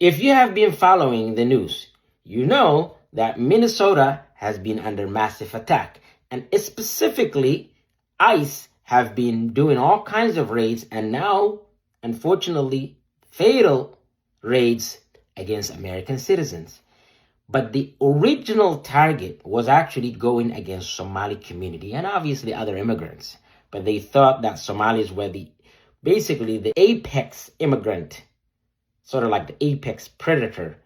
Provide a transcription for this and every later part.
If you have been following the news, you know that Minnesota has been under massive attack, and specifically ICE have been doing all kinds of raids, and now, unfortunately, fatal raids against American citizens. But the original target was actually going against Somali community and obviously other immigrants. But they thought that Somalis were basically the apex immigrant, sort of like the apex predator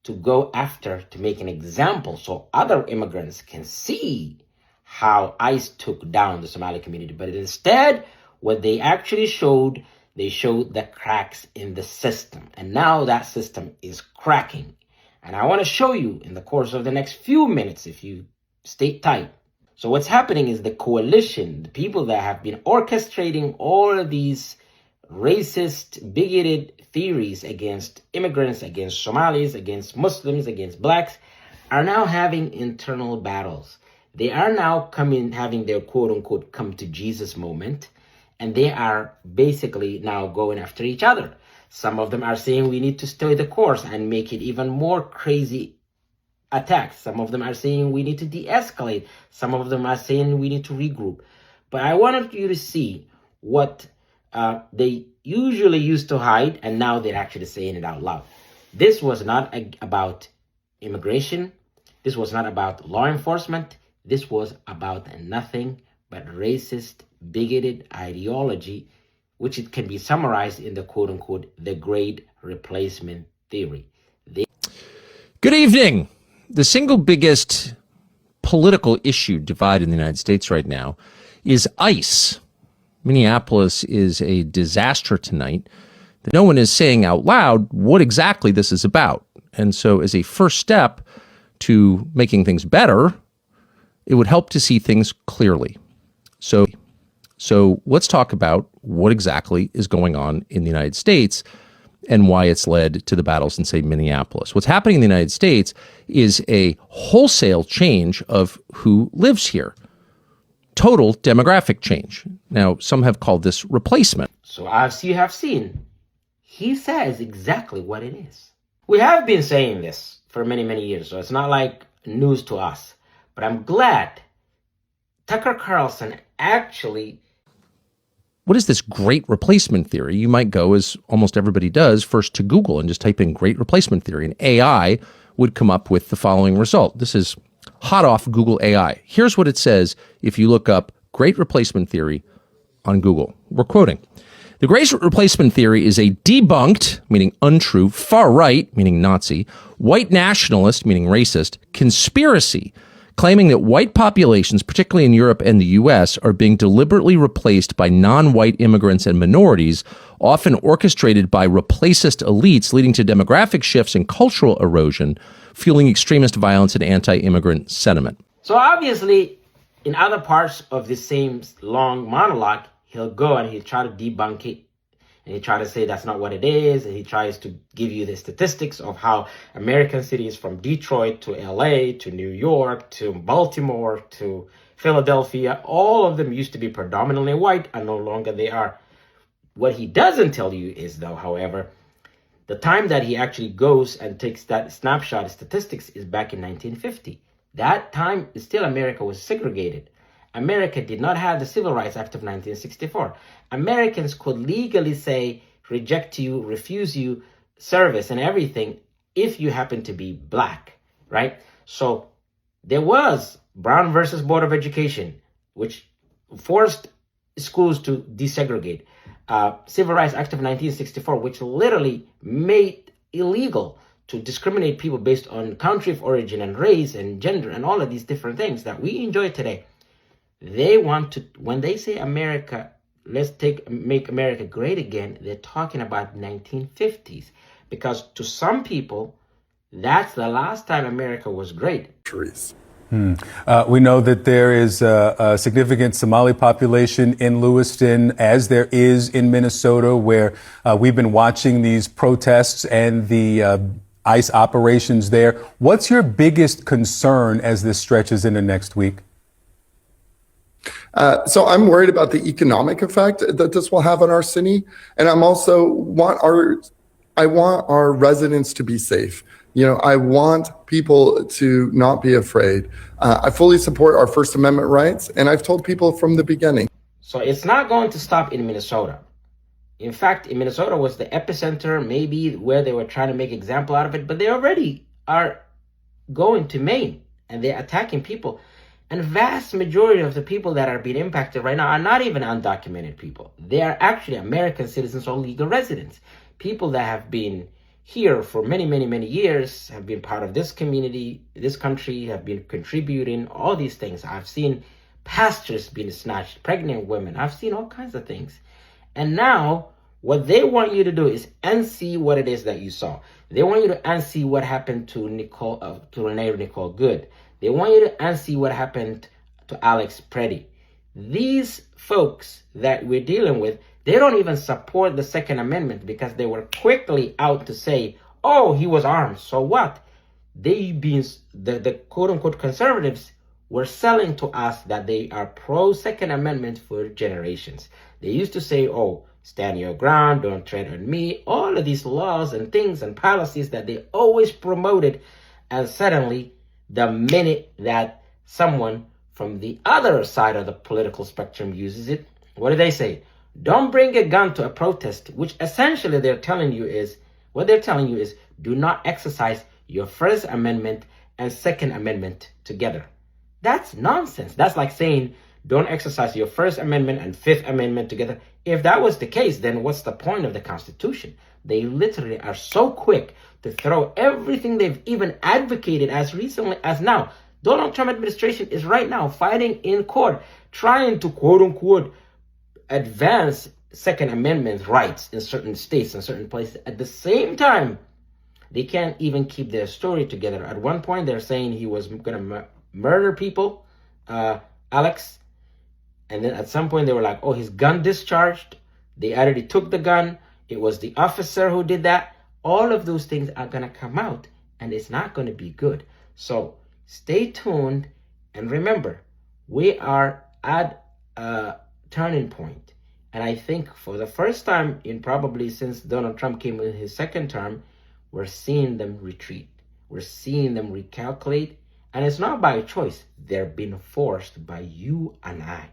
to go after, to make an example so other immigrants can see how ICE took down the Somali community. But instead, what they actually showed, they showed the cracks in the system. And now that system is cracking. And I want to show you in the course of the next few minutes, if you stay tight. So what's happening is the coalition, the people that have been orchestrating all of these racist, bigoted theories against immigrants, against Somalis, against Muslims, against blacks, are now having internal battles. They are now having their quote unquote come to Jesus moment, and they are basically now going after each other. Some of them are saying we need to stay the course and make it even more crazy attacks. Some of them are saying we need to de-escalate. Some of them are saying we need to regroup. But I wanted you to see what they usually used to hide, and now they're actually saying it out loud. This was not about immigration. This was not about law enforcement. This was about nothing but racist, bigoted ideology, which it can be summarized in the quote-unquote the Great Replacement Theory. Good evening. The single biggest political issue divide in the United States right now is ICE. Minneapolis is a disaster tonight. No one is saying out loud what exactly this is about. And so as a first step to making things better, it would help to see things clearly. So let's talk about what exactly is going on in the United States and why it's led to the battles in, say, Minneapolis. What's happening in the United States is a wholesale change of who lives here. Total demographic change. Now, some have called this replacement. So as you have seen, he says exactly what it is. We have been saying this for many, many years, so it's not like news to us. But I'm glad Tucker Carlson actually... What is this great replacement theory? You might go, as almost everybody does, first to Google and just type in great replacement theory, and AI would come up with the following result. This is hot off Google AI. Here's what it says if you look up great replacement theory on Google. We're quoting. The great replacement theory is a debunked, meaning untrue, far right, meaning Nazi, white nationalist, meaning racist, conspiracy claiming that white populations, particularly in Europe and the U.S., are being deliberately replaced by non-white immigrants and minorities, often orchestrated by replacist elites, leading to demographic shifts and cultural erosion, fueling extremist violence and anti-immigrant sentiment. So obviously, in other parts of the same long monologue, he'll go and he'll try to debunk it. And he tries to say that's not what it is. And he tries to give you the statistics of how American cities from Detroit to LA to New York to Baltimore to Philadelphia, all of them used to be predominantly white and no longer they are. What he doesn't tell you is, though, however, the time that he actually goes and takes that snapshot of statistics is back in 1950. That time, still America was segregated. America did not have the Civil Rights Act of 1964. Americans could legally say, reject you, refuse you service and everything if you happen to be black, right? So there was Brown versus Board of Education, which forced schools to desegregate. Civil Rights Act of 1964, which literally made illegal to discriminate people based on country of origin and race and gender and all of these different things that we enjoy today. They want to, when they say America, make America great again, they're talking about 1950s. Because to some people, that's the last time America was great. We know that there is a significant Somali population in Lewiston, as there is in Minnesota, where we've been watching these protests and the ICE operations there. What's your biggest concern as this stretches into next week? So I'm worried about the economic effect that this will have on our city. And I'm also want our I want our residents to be safe. I want people to not be afraid. I fully support our First Amendment rights, and I've told people from the beginning. So it's not going to stop in Minnesota. In fact, in Minnesota was the epicenter, maybe where they were trying to make example out of it, but they already are going to Maine and they're attacking people. And vast majority of the people that are being impacted right now are not even undocumented people. They are actually American citizens or legal residents. People that have been here for many, many, many years, have been part of this community, this country, have been contributing, all these things. I've seen pastors being snatched, pregnant women. I've seen all kinds of things. And now what they want you to do is unsee what it is that you saw. They want you to unsee what happened to Renee Nicole Good. They want you to unsee what happened to Alex Preddy. These folks that we're dealing with, they don't even support the Second Amendment because they were quickly out to say, oh, he was armed, so what? The quote-unquote conservatives were selling to us that they are pro-Second Amendment for generations. They used to say, oh, stand your ground, don't tread on me, all of these laws and things and policies that they always promoted. And suddenly, the minute that someone from the other side of the political spectrum uses it, what do they say? Don't bring a gun to a protest, which essentially they're telling you is, do not exercise your First Amendment and Second Amendment together. That's nonsense. That's like saying, don't exercise your First Amendment and Fifth Amendment together. If that was the case, then what's the point of the Constitution? They literally are so quick to throw everything they've even advocated as recently as now. Donald Trump administration is right now fighting in court, trying to quote unquote advance Second Amendment rights in certain states and certain places. At the same time, they can't even keep their story together. At one point, they're saying he was going to murder people, Alex. And then at some point, they were like, oh, his gun discharged. They already took the gun. It was the officer who did that. All of those things are going to come out, and it's not going to be good. So stay tuned. And remember, we are at a turning point. And I think for the first time in probably since Donald Trump came in his second term, we're seeing them retreat. We're seeing them recalculate. And it's not by choice. They're being forced by you and I.